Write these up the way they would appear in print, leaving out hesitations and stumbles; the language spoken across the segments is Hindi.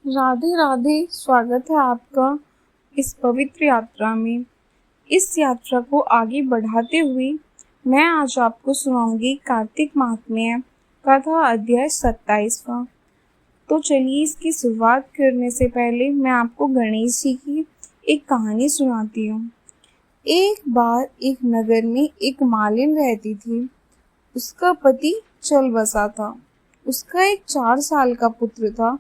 राधे राधे। स्वागत है आपका इस पवित्र यात्रा में। इस यात्रा को आगे बढ़ाते हुए मैं आज आपको सुनाऊंगी कार्तिक माहात्म्य कथा अध्याय 27वां। तो चलिए इसकी शुरुआत करने से पहले मैं आपको गणेश जी की एक कहानी सुनाती हूँ। एक बार एक नगर में एक मालिन रहती थी। उसका पति चल बसा था। उसका एक 4 साल का पुत्र था।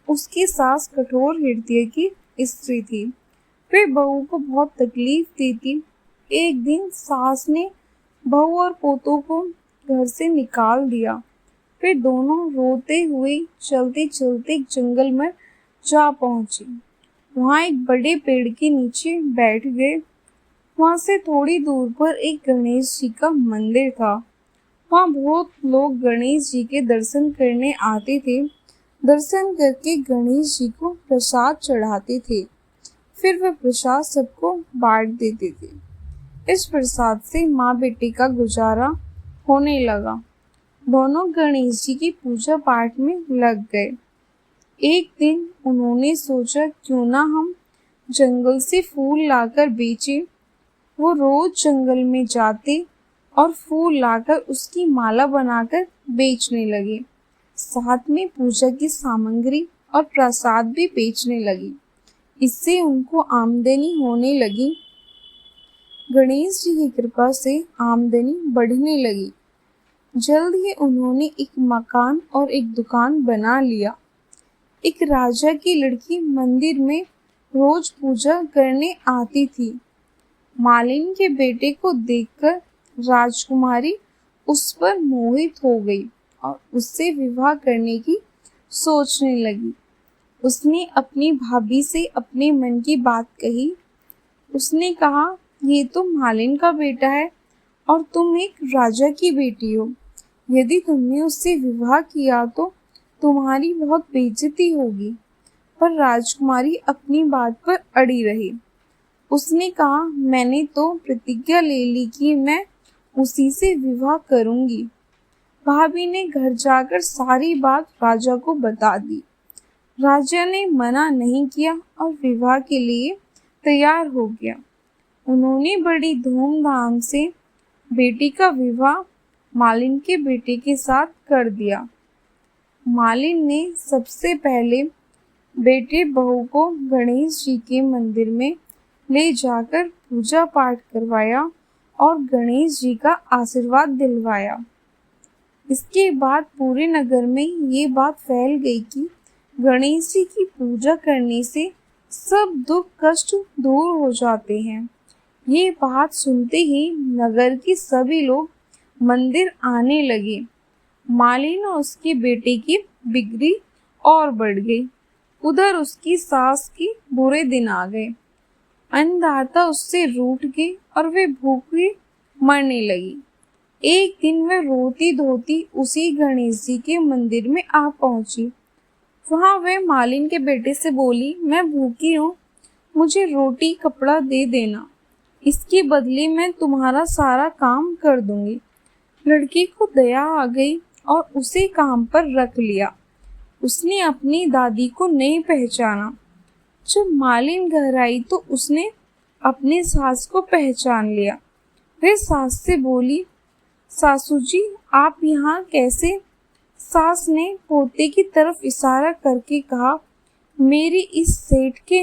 उसकी सास कठोर हृदय की स्त्री थी। वे बहू को बहुत तकलीफ देती। एक दिन सास ने बहू और पोतों को घर से निकाल दिया। वे दोनों रोते हुए चलते चलते एक जंगल में जा पहुंचे। वहां एक बड़े पेड़ के नीचे बैठ गए। वहां से थोड़ी दूर पर एक गणेश जी का मंदिर था। वहां बहुत लोग गणेश जी के दर्शन करने आते थे। दर्शन करके गणेश जी को प्रसाद चढ़ाते थे। फिर वह प्रसाद सबको बांट देते थे। इस प्रसाद से माँ बेटे का गुजारा होने लगा। दोनों गणेश जी की पूजा पाठ में लग गए। एक दिन उन्होंने सोचा क्यों ना हम जंगल से फूल लाकर बेचें। वो रोज जंगल में जाते और फूल लाकर उसकी माला बनाकर बेचने लगे। साथ में पूजा की सामग्री और प्रसाद भी बेचने लगी। इससे उनको आमदनी होने लगी। गणेश जी की कृपा से आमदनी बढ़ने लगी। जल्द ही उन्होंने एक मकान और एक दुकान बना लिया। एक राजा की लड़की मंदिर में रोज पूजा करने आती थी। मालिन के बेटे को देखकर राजकुमारी उस पर मोहित हो गई और उससे विवाह करने की सोचने लगी। उसने अपनी भाभी से अपने मन की बात कही। उसने कहा, ये तो मालिन का बेटा है और तुम एक राजा की बेटी हो। यदि तुमने उससे विवाह किया तो तुम्हारी बहुत बेइज्जती होगी। पर राजकुमारी अपनी बात पर अड़ी रही। उसने कहा, मैंने तो प्रतिज्ञा ले ली कि मैं उसी से विवाह करूंगी। भाभी ने घर जाकर सारी बात राजा को बता दी। राजा ने मना नहीं किया और विवाह के लिए तैयार हो गया। उन्होंने बड़ी धूमधाम से बेटी का विवाह मालिन के बेटे के साथ कर दिया। मालिन ने सबसे पहले बेटे बहू को गणेश जी के मंदिर में ले जाकर पूजा पाठ करवाया और गणेश जी का आशीर्वाद दिलवाया। इसके बाद पूरे नगर में ये बात फैल गई कि गणेश जी की पूजा करने से सब दुख कष्ट दूर हो जाते हैं। ये बात सुनते ही नगर के सभी लोग मंदिर आने लगे। मालिन और उसके बेटे की बिगड़ी और बढ़ गई। उधर उसकी सास के बुरे दिन आ गए। अन्नदाता उससे रूठ गए और वे भूखे मरने लगी। एक दिन वह रोती धोती उसी गणेश जी के मंदिर में आ पहुंची। वहां वह मालिन के बेटे से बोली, मैं भूखी हूँ, मुझे रोटी कपड़ा दे देना। इसके बदले मैं तुम्हारा सारा काम कर दूंगी। लड़की को दया आ गई और उसे काम पर रख लिया। उसने अपनी दादी को नहीं पहचाना। जब मालिन घर आई तो उसने अपने सास को पहचान लिया। वह सास से बोली, सासू जी आप यहाँ कैसे? सास ने पोते की तरफ इशारा करके कहा, मेरी इस सेठ के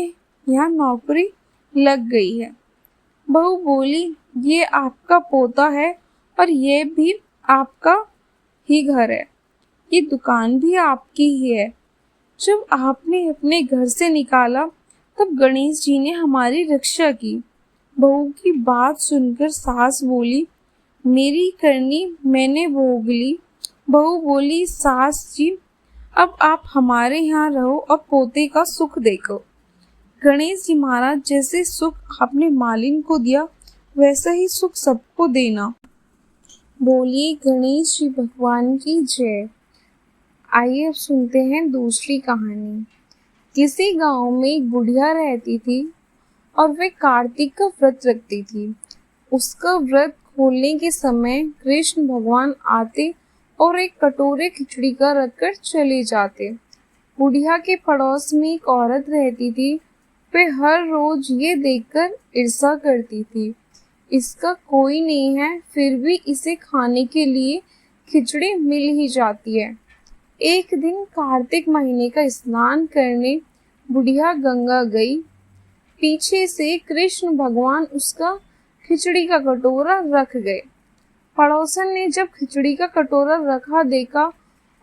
यहाँ नौकरी लग गई है। बहू बोली, ये आपका पोता है और ये भी आपका ही घर है। ये दुकान भी आपकी ही है। जब आपने अपने घर से निकाला तब गणेश जी ने हमारी रक्षा की। बहू की बात सुनकर सास बोली, मेरी करनी मैंने भोग ली। बहू बोली, सास जी अब आप हमारे यहाँ रहो और पोते का सुख देखो। गणेश जी महाराज जैसे सुख आपने मालिन को दिया वैसा ही सुख सबको देना। बोलिए गणेश जी भगवान की जय। आइए अब सुनते हैं दूसरी कहानी। किसी गांव में एक बुढ़िया रहती थी और वह कार्तिक का व्रत रखती थी। उसका व्रत खोलने के समय कृष्ण भगवान आते और एक कटोरे खिचड़ी का रखकर चले जाते। बुढ़िया के पड़ोस में एक औरत रहती थी। वे हर रोज ये देखकर ईर्ष्या करती थी, इसका कोई नहीं है, फिर भी इसे खाने के लिए खिचड़ी मिल ही जाती है। एक दिन कार्तिक महीने का स्नान करने बुढ़िया गंगा गई। पीछे से कृष्ण भगवान उसका खिचड़ी का कटोरा रख गए। पड़ोसन ने जब खिचड़ी का कटोरा रखा देखा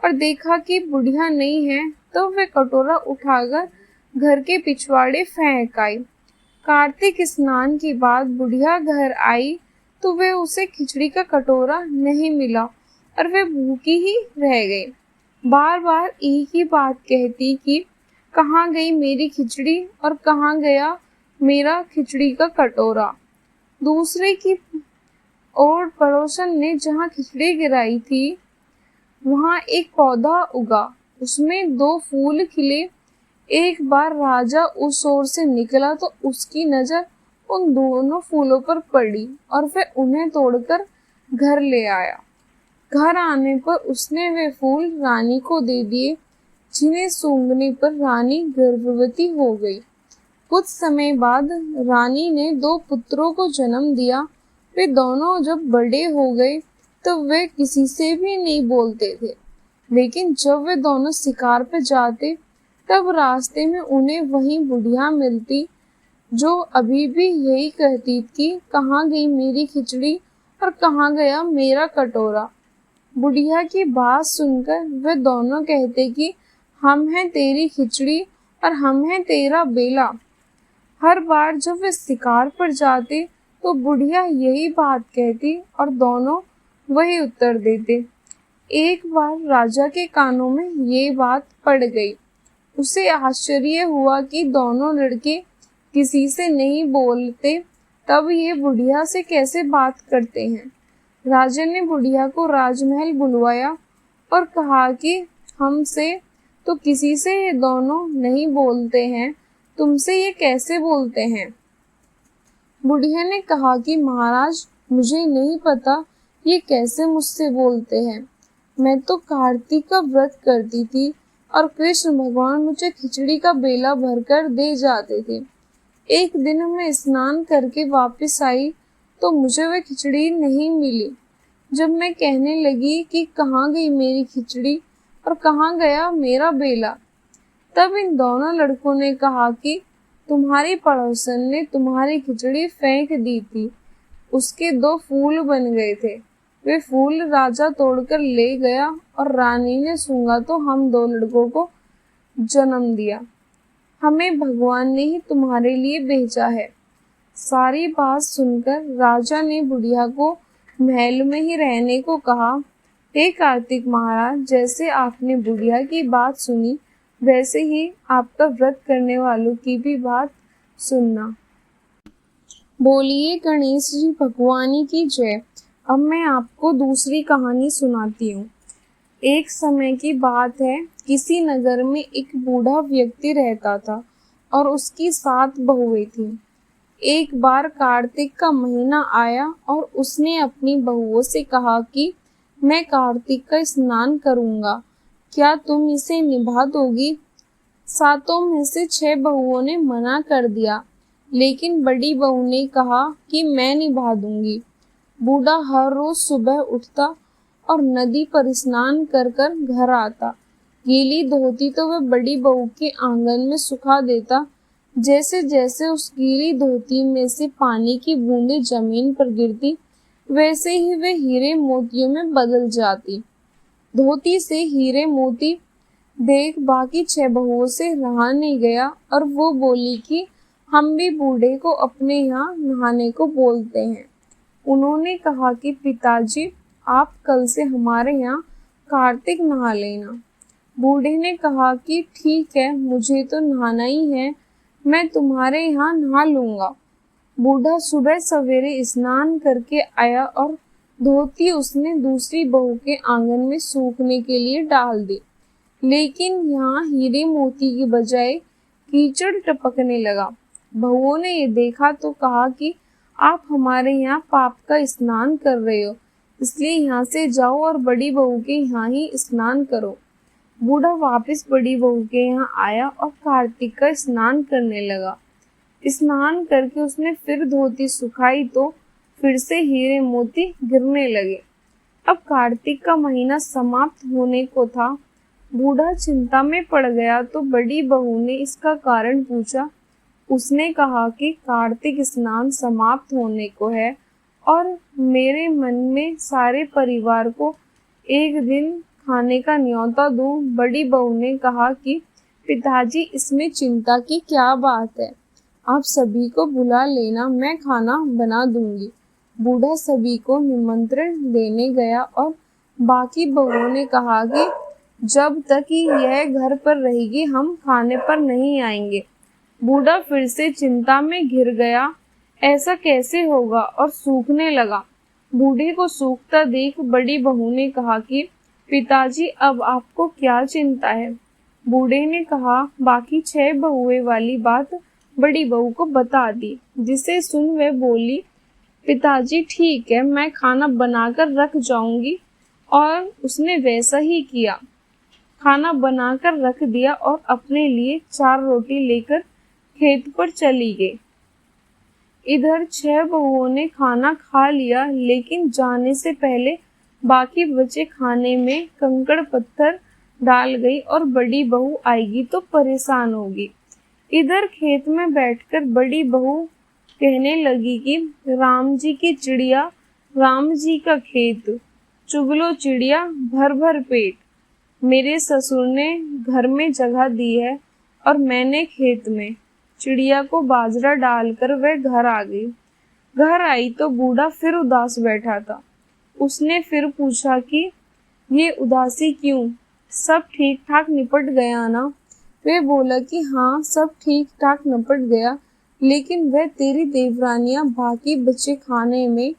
और देखा कि बुढ़िया नहीं है, तो वे कटोरा उठाकर घर के पिछवाड़े फेंक आई। कार्तिक स्नान के बाद बुढ़िया घर आई तो वे उसे खिचड़ी का कटोरा नहीं मिला और वे भूखी ही रह गई। बार बार एक ही बात कहती कि कहाँ गई मेरी खिचड़ी और कहाँ गया मेरा खिचड़ी का कटोरा। दूसरे की ओर पड़ोसन ने जहाँ खिचड़ी गिराई थी वहाँ एक पौधा उगा, उसमें 2 फूल खिले। एक बार राजा उस ओर से निकला तो उसकी नजर उन दोनों फूलों पर पड़ी और वह उन्हें तोड़कर घर ले आया। घर आने पर उसने वे फूल रानी को दे दिए, जिन्हें सूंघने पर रानी गर्भवती हो गई। कुछ समय बाद रानी ने 2 पुत्रों को जन्म दिया। वे दोनों जब बड़े हो गए तो वे किसी से भी नहीं बोलते थे, लेकिन जब वे दोनों शिकार पर जाते तब रास्ते में उन्हें वही बुढ़िया मिलती, जो अभी भी यही कहती थी कहाँ गई मेरी खिचड़ी और कहाँ गया मेरा कटोरा। बुढ़िया की बात सुनकर वे दोनों कहते कि हम हैं तेरी खिचड़ी और हम हैं तेरा बेला। हर बार जब वे शिकार पर जाते तो बुढ़िया यही बात कहती और दोनों वही उत्तर देते। एक बार राजा के कानों में ये बात पड़ गई। उसे आश्चर्य हुआ कि दोनों लड़के किसी से नहीं बोलते, तब ये बुढ़िया से कैसे बात करते हैं। राजा ने बुढ़िया को राजमहल बुलवाया और कहा कि हमसे तो किसी से ये दोनों नहीं बोलते हैं, तुमसे ये कैसे बोलते हैं। बुढ़िया ने कहा कि महाराज, मुझे नहीं पता ये कैसे मुझसे बोलते हैं। मैं तो कार्तिक का व्रत करती थी और कृष्ण भगवान मुझे खिचड़ी का बेला भरकर दे जाते थे। एक दिन मैं स्नान करके वापस आई तो मुझे वह खिचड़ी नहीं मिली। जब मैं कहने लगी कि कहाँ गई मेरी खिचड़ी और कहाँ गया मेरा बेला, तब इन दोनों लड़कों ने कहा कि तुम्हारी पड़ोसन ने तुम्हारी खिचड़ी फेंक दी थी, उसके 2 फूल बन गए थे। वे फूल राजा तोड़कर ले गया और रानी ने सूंघा तो हम 2 लड़कों को जन्म दिया। हमें भगवान ने ही तुम्हारे लिए भेजा है। सारी बात सुनकर राजा ने बुढ़िया को महल में ही रहने को कहा। हे कार्तिक महाराज, जैसे आपने बुढ़िया की बात सुनी वैसे ही आपका व्रत करने वालों की भी बात सुनना। बोलिए गणेश जी भगवान की जय। अब मैं आपको दूसरी कहानी सुनाती हूँ। एक समय की बात है, किसी नगर में एक बूढ़ा व्यक्ति रहता था और उसकी 7 बहुएं थीं। एक बार कार्तिक का महीना आया और उसने अपनी बहुओं से कहा कि मैं कार्तिक का स्नान करूंगा, क्या तुम इसे निभा दोगी। 7 में से 6 बहुओं ने मना कर दिया, लेकिन बड़ी बहू ने कहा कि मैं निभा दूंगी। बूढ़ा हर रोज सुबह उठता और नदी पर स्नान कर कर घर आता। गीली धोती तो वह बड़ी बहू के आंगन में सुखा देता। जैसे जैसे उस गीली धोती में से पानी की बूंदें जमीन पर गिरती, वैसे ही वे हीरे मोतियों में बदल जाती। धोती से हीरे मोती देख बाकी 6 बहुओं से रहा नहीं गया और वो बोली कि हम भी बूढ़े को अपने यहाँ नहाने को बोलते हैं। उन्होंने कहा कि पिताजी, आप कल से हमारे यहाँ कार्तिक नहा लेना। बूढ़े ने कहा कि ठीक है, मुझे तो नहाना ही है, मैं तुम्हारे यहाँ नहा लूंगा। बूढ़ा सुबह सवेरे स्नान करके आया और धोती उसने दूसरी बहू के आंगन में सूखने के लिए डाल दी, लेकिन यहाँ हीरे मोती की बजाय कीचड़ टपकने लगा। बहुओं ने ये देखा तो कहा कि आप हमारे यहाँ पाप का स्नान कर रहे हो, इसलिए यहाँ से जाओ और बड़ी बहू के यहाँ ही स्नान करो। बूढ़ा वापस बड़ी बहू के यहाँ आया और कार्तिक का स्नान करने लगा। स्नान करके उसने फिर धोती सुखाई तो फिर से हीरे मोती गिरने लगे। अब कार्तिक का महीना समाप्त होने को था। बूढ़ा चिंता में पड़ गया तो बड़ी बहू ने इसका कारण पूछा। उसने कहा कि कार्तिक स्नान समाप्त होने को है और मेरे मन में सारे परिवार को एक दिन खाने का न्योता दूं। बड़ी बहू ने कहा कि पिताजी, इसमें चिंता की क्या बात है, आप सभी को बुला लेना, मैं खाना बना दूंगी। बूढ़ा सभी को निमंत्रण देने गया और बाकी बहुओं ने कहा कि जब तक यह घर पर रहेगी हम खाने पर नहीं आएंगे। बूढ़ा फिर से चिंता में घिर गया, ऐसा कैसे होगा, और सूखने लगा। बूढ़े को सूखता देख बड़ी बहू ने कहा कि पिताजी, अब आपको क्या चिंता है। बूढ़े ने कहा, बाकी 6 बहुए वाली बात बड़ी बहू को बता दी, जिसे सुन वह बोली, पिताजी ठीक है, मैं खाना बनाकर रख जाऊंगी। और उसने वैसा ही किया। खाना बनाकर रख दिया और अपने लिए 4 रोटी लेकर खेत पर चली गई। इधर 6 बहुओं ने खाना खा लिया, लेकिन जाने से पहले बाकी बचे खाने में कंकड़ पत्थर डाल गई और बड़ी बहू आएगी तो परेशान होगी। इधर खेत में बैठकर बड़ी बहू कहने लगी कि राम जी की चिड़िया, राम जी का खेत, चुग लो चिड़िया भर भर पेट। मेरे ससुर ने घर में जगह दी है और मैंने खेत में। चिड़िया को बाजरा डालकर वह घर आ गई। घर आई तो बूढ़ा फिर उदास बैठा था। उसने फिर पूछा कि ये उदासी क्यों, सब ठीक ठाक निपट गया ना। वे बोला कि हाँ, सब ठीक ठाक निपट गया, लेकिन वह तेरी देवरानियां बाकी बचे खाने में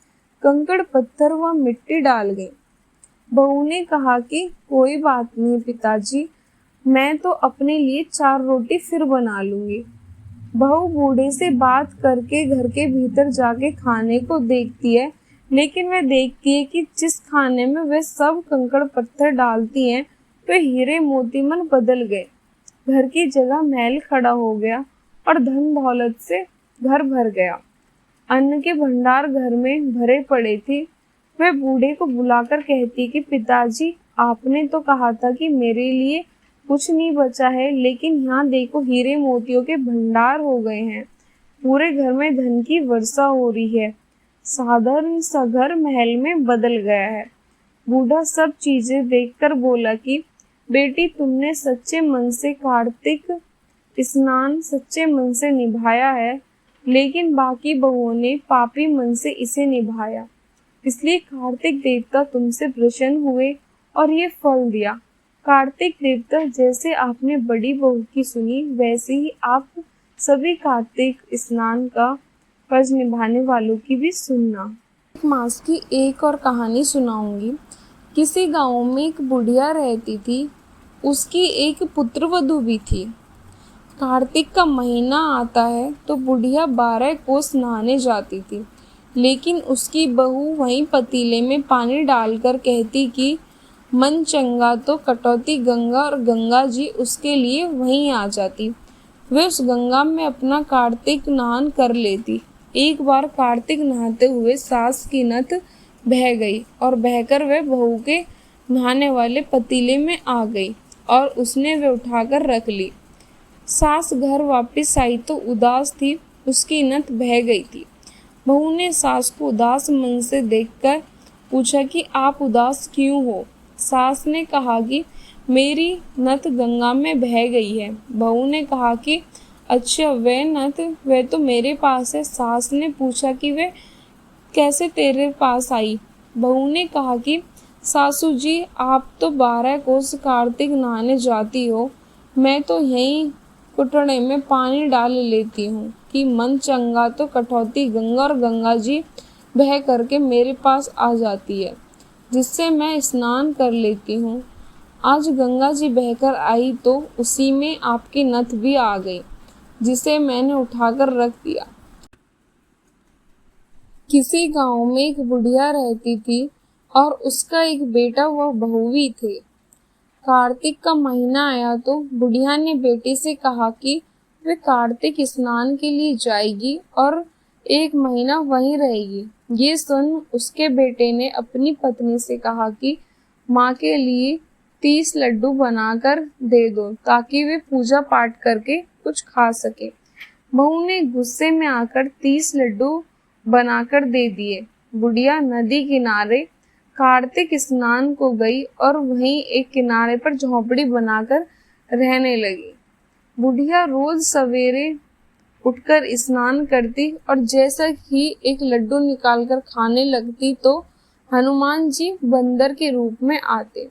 कंकड़ पत्थर व मिट्टी डाल गई। बहू ने कहा कि कोई बात नहीं पिताजी, मैं तो अपने लिए 4 रोटी फिर बना लूंगी। बहू बूढ़े से बात करके घर के भीतर जाके खाने को देखती है, लेकिन वह देखती है कि जिस खाने में वह सब कंकड़ पत्थर डालती हैं, वे हीरे मोती मन बदल गए। घर की जगह महल खड़ा हो गया और धन दौलत से घर भर गया। अन्न के भंडार घर में भरे पड़े थे। वह बूढ़े को बुलाकर कहती कि पिताजी, आपने तो कहा था कि मेरे लिए कुछ नहीं बचा है, लेकिन यहाँ देखो हीरे मोतियों के भंडार हो गए हैं। पूरे घर में धन की वर्षा हो रही है। साधारण सा घर महल में बदल गया है। बूढ़ा सब चीजें देखकर बोला कि बेटी, तुमने सच्चे मन से कार्तिक स्नान सच्चे मन से निभाया है, लेकिन बाकी बहुओं ने पापी मन से इसे निभाया, इसलिए कार्तिक देवता तुमसे प्रसन्न हुए और ये फल दिया। कार्तिक देवता, जैसे आपने बड़ी बहू की सुनी, वैसे ही आप सभी कार्तिक स्नान का फर्ज निभाने वालों की भी सुनना। मास की एक और कहानी सुनाऊंगी। किसी गांव में एक बुढ़िया रहती थी। उसकी एक पुत्रवधू भी थी। कार्तिक का महीना आता है तो बुढ़िया 12 कोस नहाने जाती थी, लेकिन उसकी बहू वहीं पतीले में पानी डालकर कहती कि मन चंगा तो कटौती गंगा, और गंगा जी उसके लिए वहीं आ जाती। वे उस गंगा में अपना कार्तिक स्नान कर लेती। एक बार कार्तिक नहाते हुए सास की नथ बह गई और बहकर वह बहू के नहाने वाले पतीले में आ गई और उसने वे उठाकर रख ली। सास घर वापस आई तो उदास थी, उसकी नथ बह गई थी। बहू ने सास को उदास मन से देखकर पूछा कि आप उदास क्यों हो। सास ने कहा कि मेरी नथ गंगा में बह गई है। बहू ने कहा कि अच्छा, वह नथ, वह तो मेरे पास है। सास ने पूछा कि वह कैसे तेरे पास आई। बहू ने कहा कि सासू जी, आप तो 12 कोस कार्तिक नहाने जाती हो, मैं तो यहीं कुटने में पानी डाल लेती हूँ कि मन चंगा तो कटौती गंगा, और गंगा जी बह करके मेरे पास आ जाती है, जिससे मैं स्नान कर लेती हूँ। आज गंगा जी बहकर आई तो उसी में आपकी नथ भी आ गई, जिसे मैंने उठाकर रख दिया। किसी गांव में एक बुढ़िया रहती थी और उसका एक बेटा व बहू भी थे। कार्तिक का महीना आया तो बुढ़िया ने बेटे से कहा कि वे कार्तिक स्नान के लिए जाएगी और 1 महीना वहीं रहेगी। ये सुन उसके बेटे ने अपनी पत्नी से कहा कि माँ के लिए 30 लड्डू बनाकर दे दो ताकि वे पूजा पाठ करके कुछ खा सके। बहू ने गुस्से में आकर 30 लड्डू बनाकर दे दिए। बुढ़िया नदी किनारे कार्तिक स्नान को गई और वहीं एक किनारे पर झोंपड़ी बनाकर रहने लगी। बुढ़िया रोज सवेरे उठकर स्नान करती और जैसा ही एक लड्डू निकालकर खाने लगती तो हनुमान जी बंदर के रूप में आते,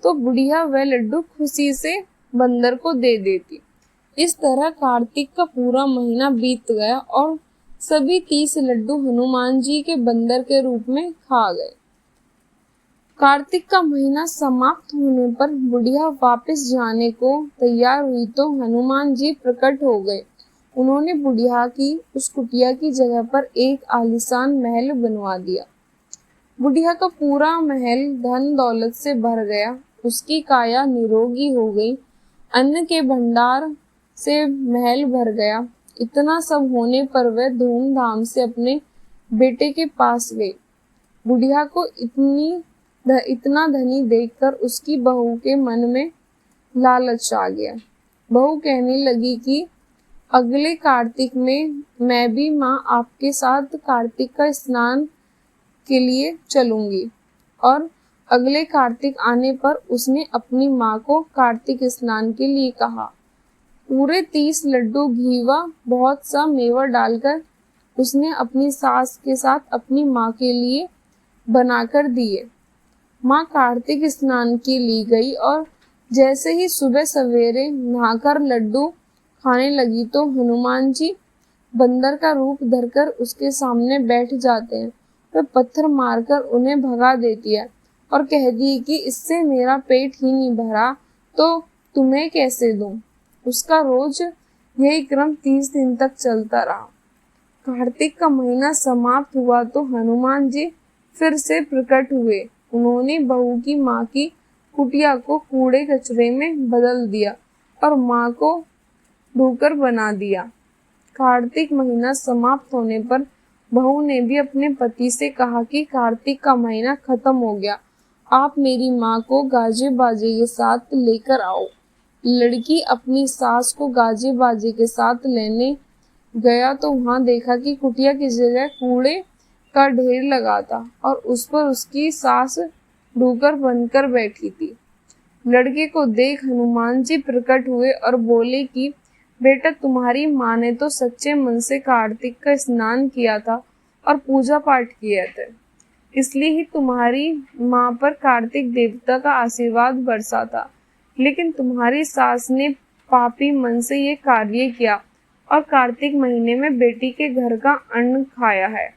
तो बुढ़िया वह लड्डू खुशी से बंदर को दे देती। इस तरह कार्तिक का पूरा महीना बीत गया और सभी 30 लड्डू हनुमान जी के बंदर के रूप में खा गए। कार्तिक का महीना समाप्त होने पर बुढ़िया वापस जाने को तैयार हुई तो हनुमान जी प्रकट हो गए। उन्होंने बुढ़िया की उस कुटिया की जगह पर एक आलीशान महल बनवा दिया। बुढ़िया का पूरा महल धन दौलत से भर गया। उसकी काया निरोगी हो गई। अन्न के भंडार से महल भर गया। इतना सब होने पर वह धूमधाम से अपने बेटे के पास गई। बुढ़िया को इतना धनी देखकर उसकी बहू के मन में लालच आ गया। बहू कहने लगी कि अगले कार्तिक में मैं भी माँ आपके साथ कार्तिक का स्नान के लिए चलूंगी। और अगले कार्तिक आने पर उसने अपनी माँ को कार्तिक स्नान के लिए कहा। पूरे 30 लड्डू घीवा बहुत सा मेवा डालकर उसने अपनी सास के साथ अपनी माँ के लिए बनाकर दिए। माँ कार्तिक स्नान के लिए गई और जैसे ही सुबह सवेरे नहाकर लड्डू खाने लगी तो हनुमान जी बंदर का रूप धरकर उसके सामने बैठ जाते हैं। वे पत्थर मारकर उन्हें भगा देती है और कहती है कि इससे मेरा पेट ही नहीं भरा तो तुम्हें कैसे दूं। उसका रोज यही क्रम 30 दिन तक चलता रहा। कार्तिक का महीना समाप्त हुआ तो हनुमान जी फिर से प्रकट हुए। उन्होंने बहू की माँ की कुटिया को कूड़े कचरे में बदल दिया और माँ को ढोकर बना दिया। कार्तिक महीना समाप्त होने पर बहू ने भी अपने पति से कहा कि कार्तिक का महीना खत्म हो गया, आप मेरी माँ को गाजे बाजे के साथ लेकर आओ। लड़की अपनी सास को गाजे बाजे के साथ लेने गया तो वहां देखा कि कुटिया की जगह कूड़े का ढेर लगा था और उस पर उसकी सास डूकर बनकर बैठी थी। लड़के को देख हनुमान जी प्रकट हुए और बोले कि बेटा, तुम्हारी माँ ने तो सच्चे मन से कार्तिक का स्नान किया था और पूजा पाठ किया था, इसलिए ही तुम्हारी माँ पर कार्तिक देवता का आशीर्वाद बरसा था। लेकिन तुम्हारी सास ने पापी मन से ये कार्य किया और कार्तिक महीने में बेटी के घर का अन्न खाया है,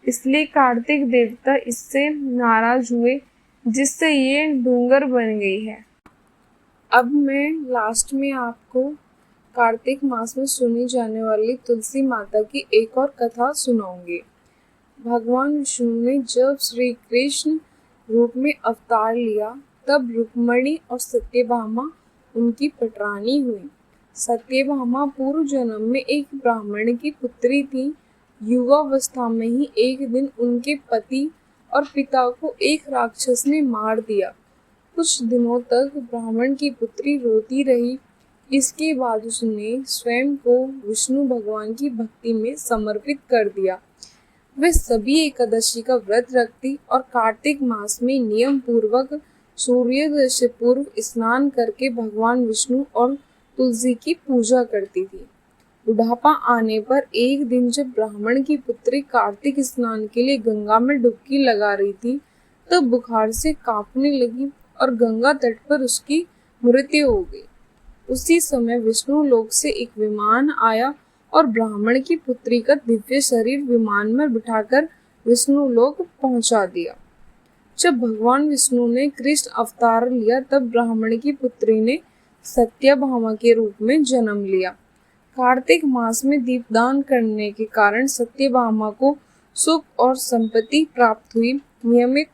इसलिए कार्तिक देवता इससे नाराज हुए, जिससे ये डूंगर बन गई है। अब मैं लास्ट में आपको कार्तिक मास में सुनी जाने वाली तुलसी माता की एक और कथा सुनाऊंगी। भगवान विष्णु ने जब श्री कृष्ण रूप में अवतार लिया तब रुक्मणी और सत्यभामा उनकी पटरानी हुई। सत्यभामा पूर्व जन्म में एक ब्राह्मण की पुत्री थी। युवावस्था में ही एक दिन उनके पति और पिता को एक राक्षस ने मार दिया। कुछ दिनों तक ब्राह्मण की पुत्री रोती रही। इसके बाद उसने स्वयं को विष्णु भगवान की भक्ति में समर्पित कर दिया। वे सभी एकादशी का व्रत रखती और कार्तिक मास में नियम पूर्वक सूर्योदय से पूर्व स्नान करके भगवान विष्णु और तुलसी की पूजा करती थी। बुढ़ापा आने पर एक दिन जब ब्राह्मण की पुत्री कार्तिक स्नान के लिए गंगा में डुबकी लगा रही थी तब बुखार से कांपने लगी और गंगा तट पर उसकी मृत्यु हो गई। उसी समय विष्णु लोक से एक विमान आया और ब्राह्मण की पुत्री का दिव्य शरीर विमान में बिठाकर विष्णु लोक पहुंचा दिया। जब भगवान विष्णु ने कृष्ण अवतार लिया तब ब्राह्मण की पुत्री ने सत्यभामा के रूप में जन्म लिया। कार्तिक मास में दीपदान करने के कारण सत्यभामा को सुख और संपत्ति प्राप्त हुई। नियमित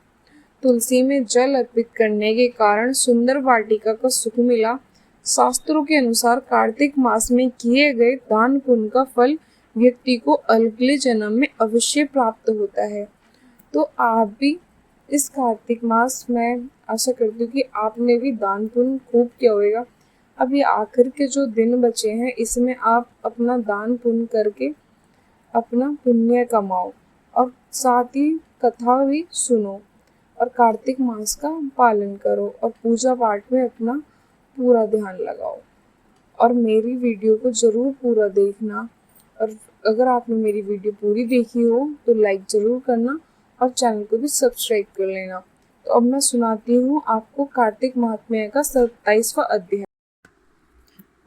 तुलसी में जल अर्पित करने के कारण सुंदर वाटिका का सुख मिला। शास्त्रों के अनुसार कार्तिक मास में किए गए दान पुण्य का फल व्यक्ति को अगले जन्म में अवश्य प्राप्त होता है। तो आप भी इस कार्तिक मास में आशा करती हूँ कि आपने भी दान पुण्य खूब किया होगा। अब ये आखिर के जो दिन बचे हैं इसमें आप अपना दान पुण्य करके अपना पुण्य कमाओ और साथ ही कथा भी सुनो और कार्तिक मास का पालन करो और पूजा पाठ में अपना पूरा ध्यान लगाओ और मेरी वीडियो को ज़रूर पूरा देखना। और अगर आपने मेरी वीडियो पूरी देखी हो तो लाइक ज़रूर करना और चैनल को भी सब्सक्राइब कर लेना। तो अब मैं सुनाती हूँ आपको कार्तिक महात्म्य का 27वां अध्याय।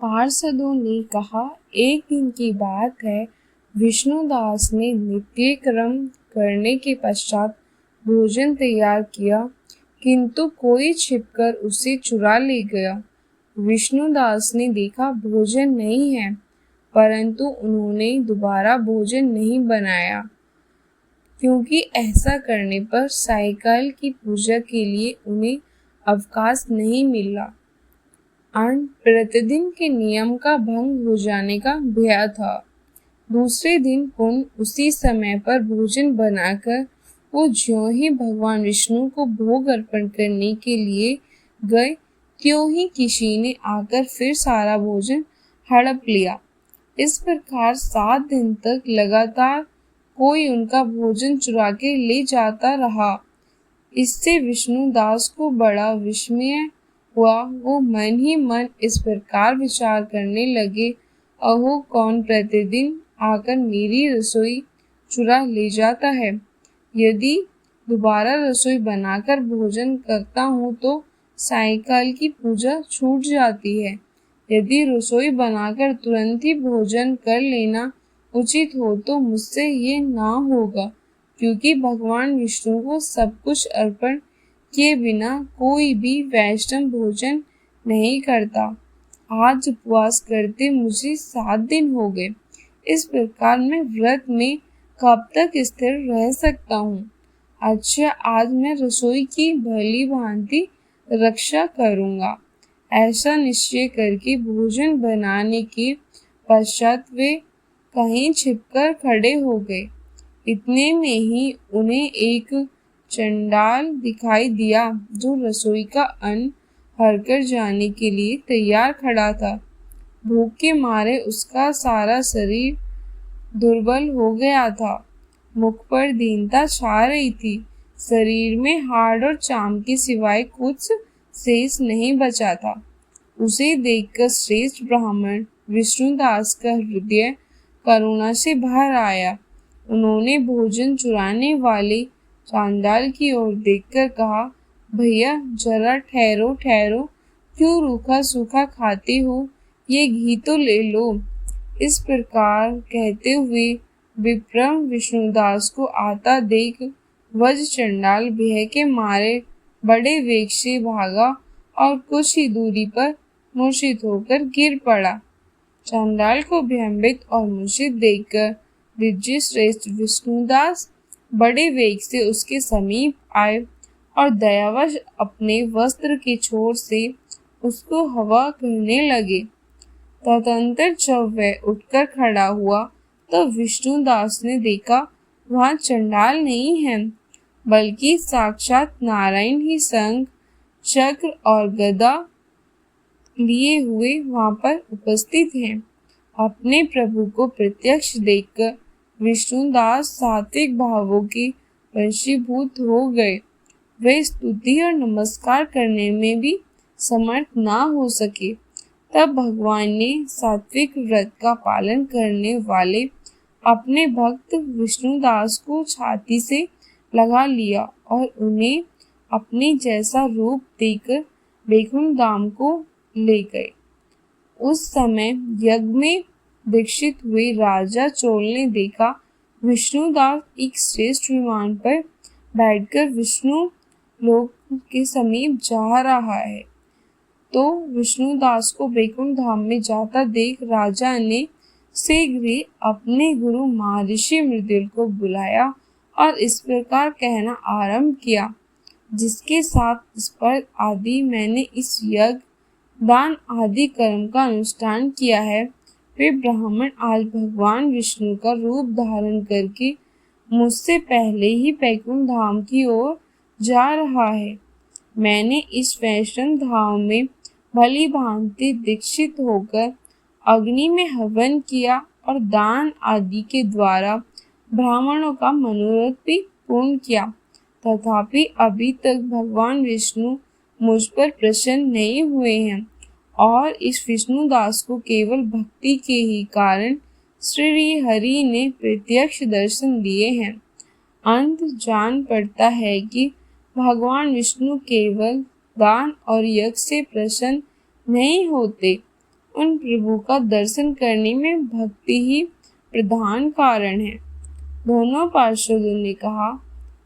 पार्षदों ने कहा, एक दिन की बात है, विष्णुदास ने नित्य कर्म करने के पश्चात भोजन तैयार किया, किंतु कोई छिपकर उसे चुरा ले गया। विष्णुदास ने देखा भोजन नहीं है, परंतु उन्होंने दोबारा भोजन नहीं बनाया, क्योंकि ऐसा करने पर सायंकाल की पूजा के लिए उन्हें अवकाश नहीं मिला। प्रतिदिन के नियम का भंग हो जाने का भय था। दूसरे दिन पुनः उसी समय पर भोजन बनाकर वो ज्यों ही भगवान विष्णु को भोग अर्पण करने के लिए गए, त्यों ही किसी ने आकर फिर सारा भोजन हड़प लिया। इस प्रकार 7 दिन तक लगातार कोई उनका भोजन चुरा के ले जाता रहा। इससे विष्णुदास को बड़ा विस्मय हुआ। वो मन ही मन इस प्रकार विचार करने लगे, अहो कौन प्रतिदिन आकर मेरी रसोई चुरा ले जाता है। यदि दोबारा रसोई बनाकर भोजन करता हूँ तो सायंकाल की पूजा छूट जाती है। यदि रसोई बनाकर तुरंत ही भोजन कर लेना उचित हो तो मुझसे ये ना होगा, क्योंकि भगवान विष्णु को सब कुछ अर्पण किए बिना कोई भी वैष्णव भोजन नहीं करता। आज उपवास करते मुझे 7 दिन हो गए। इस प्रकार मैं व्रत में कब तक स्थिर रह सकता हूँ। अच्छा, आज मैं रसोई की भली भांति रक्षा करूँगा। ऐसा निश्चय करके भोजन बनाने के पश्चात वे कहीं छिपकर खड़े हो गए। इतने में ही उन्हें एक चंडाल दिखाई दिया, जो रसोई का अन्न हरकर जाने के लिए तैयार खड़ा था। भूख के मारे उसका सारा शरीर दुर्बल हो गया था। मुख पर दीनता छा रही थी। शरीर में हाड़ और चाम के सिवाय कुछ शेष नहीं बचा था। उसे देखकर श्रेष्ठ ब्राह्मण विष्णुदास का हृदय करुणा से भर आया। उन्होंने भोजन चुराने वाले चांडाल की ओर देखकर कहा, भैया जरा ठहरो ठहरो, क्यों रूखा सूखा खाते हो, ये घी तो ले लो। इस प्रकार कहते हुए विप्रम विष्णुदास को आता देख वज चंडाल भय के मारे बड़े वेग से भागा और कुछ ही दूरी पर मूर्छित होकर गिर पड़ा। चंडाल को भयभीत और मूर्छित देखकर विजय श्रेष्ठ विष्णुदास बड़े वेग से उसके समीप आए और दयावश अपने वस्त्र के छोर से उसको हवा करने लगे। तदंतर जब वह उठकर खड़ा हुआ तो विष्णुदास ने देखा वहाँ चंडाल नहीं है, बल्कि साक्षात नारायण ही शंख चक्र और गदा लिए हुए वहाँ पर उपस्थित हैं। अपने प्रभु को प्रत्यक्ष देखकर विष्णुदास सात्विक भावों के वशीभूत हो गए। वे स्तुति और नमस्कार करने में भी समर्थ ना हो सके। तब भगवान ने सात्विक व्रत का पालन करने वाले अपने भक्त विष्णुदास को छाती से लगा लिया और उन्हें अपने जैसा रूप देकर वैकुंठ धाम को ले गए। उस समय यज्ञ में दीक्षित हुए राजा चोल ने देखा विष्णुदास एक श्रेष्ठ विमान पर बैठकर विष्णु लोक के समीप जा रहा है। तो विष्णुदास को वैकुंठ धाम में जाता देख राजा ने शीघ्र ही अपने गुरु महर्षि मृदुल को बुलाया और इस प्रकार कहना आरंभ किया, जिसके साथ स्पर्श आदि मैंने इस यज्ञ, दान आदि कर्म का अनुष्ठान किया है, वे ब्राह्मण आज भगवान विष्णु का रूप धारण करके मुझसे पहले ही वैकुंठ धाम की ओर जा रहा है। मैंने इस वैष्णव धाम में भली भांति दीक्षित होकर अग्नि में हवन किया और दान आदि के द्वारा ब्राह्मणों का मनोरथ भी पूर्ण किया। तथापि अभी तक भगवान विष्णु मुझ पर प्रसन्न नहीं हुए हैं और इस विष्णुदास को केवल भक्ति के ही कारण श्री हरि ने प्रत्यक्ष दर्शन दिए हैं। अंत जान पड़ता है कि भगवान विष्णु केवल दान और यज्ञ से प्रसन्न नहीं होते, उन प्रभु का दर्शन करने में भक्ति ही प्रधान कारण है। दोनों पार्षदों ने कहा।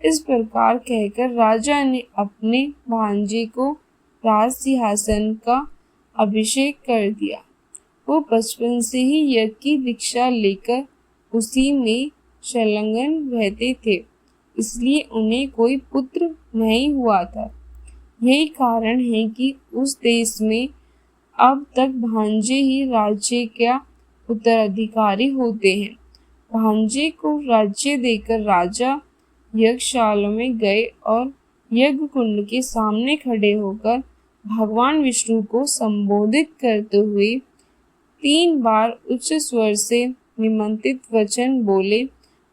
इस प्रकार कहकर राजा ने अपने भांजे को राज सिंहासन का अभिषेक कर दिया। वो बचपन से ही यज्ञ की दीक्षा लेकर उसी में संलग्न रहते थे, इसलिए उन्हें कोई पुत्र नहीं हुआ था। यही कारण है कि उस देश में अब तक भांजे ही राज्य का उत्तराधिकारी होते हैं। भांजे को राज्य देकर राजा यज्ञशाला में गए और यज्ञ कुंड के सामने खड़े होकर भगवान विष्णु को संबोधित करते हुए 3 बार उच्च स्वर से निमंत्रित वचन बोले।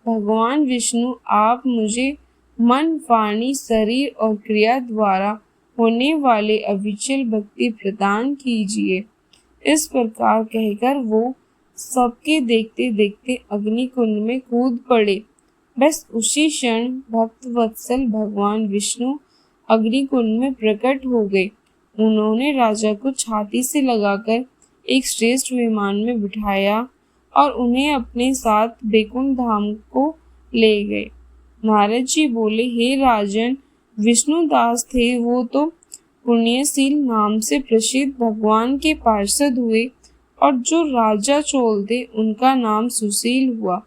भगवान विष्णु, आप मुझे मन, वाणी, शरीर और क्रिया द्वारा होने वाले अविचल भक्ति प्रदान कीजिए। इस प्रकार कहकर वो सबके देखते देखते अग्नि कुंड में कूद पड़े। बस उसी क्षण भक्त वत्सल भगवान विष्णु अग्नि कुंड में प्रकट हो गए। उन्होंने राजा को छाती से लगाकर एक श्रेष्ठ विमान में बिठाया और उन्हें अपने साथ वैकुंठ धाम को ले गए। नारद जी बोले, हे राजन, विष्णुदास थे वो तो पुण्यशील नाम से प्रसिद्ध भगवान के पार्षद हुए और जो राजा चोल थे उनका नाम सुशील हुआ।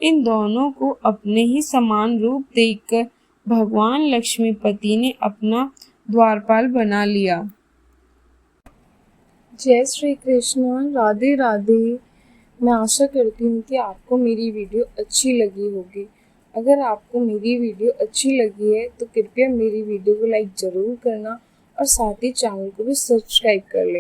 इन दोनों को अपने ही समान रूप देखकर भगवान लक्ष्मीपति ने अपना द्वारपाल बना लिया। जय श्री कृष्ण, राधे राधे। मैं आशा करती हूँ कि आपको मेरी वीडियो अच्छी लगी होगी। अगर आपको मेरी वीडियो अच्छी लगी है तो कृपया मेरी वीडियो को लाइक ज़रूर करना और साथ ही चैनल को भी सब्सक्राइब कर लें।